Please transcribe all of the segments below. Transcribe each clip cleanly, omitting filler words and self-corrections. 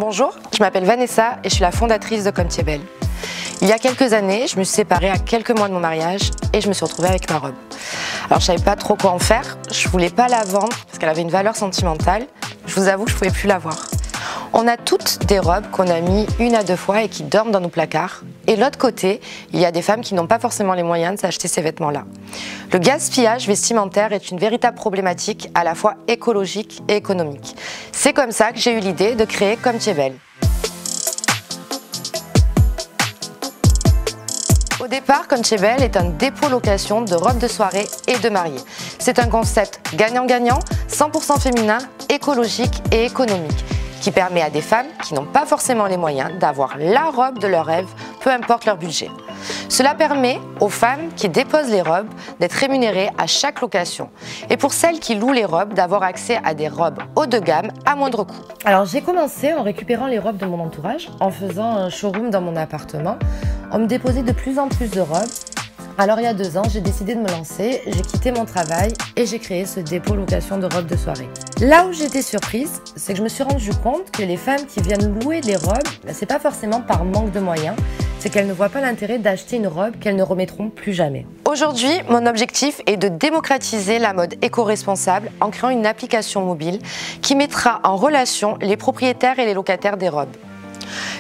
Bonjour, je m'appelle Vanessa et je suis la fondatrice de Comme Tu es belle. Il y a quelques années, je me suis séparée à quelques mois de mon mariage et je me suis retrouvée avec ma robe. Alors je savais pas trop quoi en faire, je voulais pas la vendre parce qu'elle avait une valeur sentimentale. Je vous avoue que je pouvais plus la voir. On a toutes des robes qu'on a mis 1 à 2 fois et qui dorment dans nos placards. Et de l'autre côté, il y a des femmes qui n'ont pas forcément les moyens de s'acheter ces vêtements-là. Le gaspillage vestimentaire est une véritable problématique à la fois écologique et économique. C'est comme ça que j'ai eu l'idée de créer Comme Tu es belle. Au départ, Comme Tu es belle est un dépôt location de robes de soirée et de mariée. C'est un concept gagnant-gagnant, 100% féminin, écologique et économique, qui permet à des femmes qui n'ont pas forcément les moyens d'avoir la robe de leur rêve, peu importe leur budget. Cela permet aux femmes qui déposent les robes d'être rémunérées à chaque location. Et pour celles qui louent les robes, d'avoir accès à des robes haut de gamme à moindre coût. Alors j'ai commencé en récupérant les robes de mon entourage, en faisant un showroom dans mon appartement. On me déposait de plus en plus de robes. Alors il y a 2 ans, j'ai décidé de me lancer, j'ai quitté mon travail et j'ai créé ce dépôt location de robes de soirée. Là où j'étais surprise, c'est que je me suis rendu compte que les femmes qui viennent louer des robes, c'est pas forcément par manque de moyens, c'est qu'elles ne voient pas l'intérêt d'acheter une robe qu'elles ne remettront plus jamais. Aujourd'hui, mon objectif est de démocratiser la mode éco-responsable en créant une application mobile qui mettra en relation les propriétaires et les locataires des robes.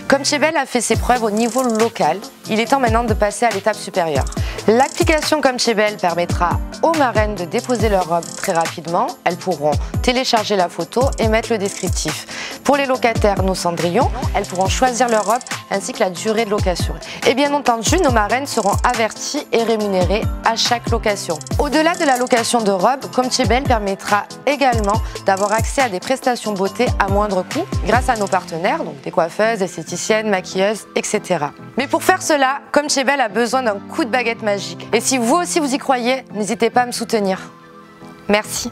Comme Tu es belle a fait ses preuves au niveau local, il est temps maintenant de passer à l'étape supérieure. L'application Comme Tu es belle permettra aux marraines de déposer leur robe très rapidement. Elles pourront télécharger la photo et mettre le descriptif. Pour les locataires, nos cendrillons, elles pourront choisir leur robe ainsi que la durée de location. Et bien entendu, nos marraines seront averties et rémunérées à chaque location. Au-delà de la location de robes, Comme Tu es belle permettra également d'avoir accès à des prestations beauté à moindre coût grâce à nos partenaires, donc des coiffeuses, esthéticiennes, maquilleuses, etc. Mais pour faire cela, Comme Tu es belle a besoin d'un coup de baguette magique. Et si vous aussi vous y croyez, n'hésitez pas à me soutenir. Merci.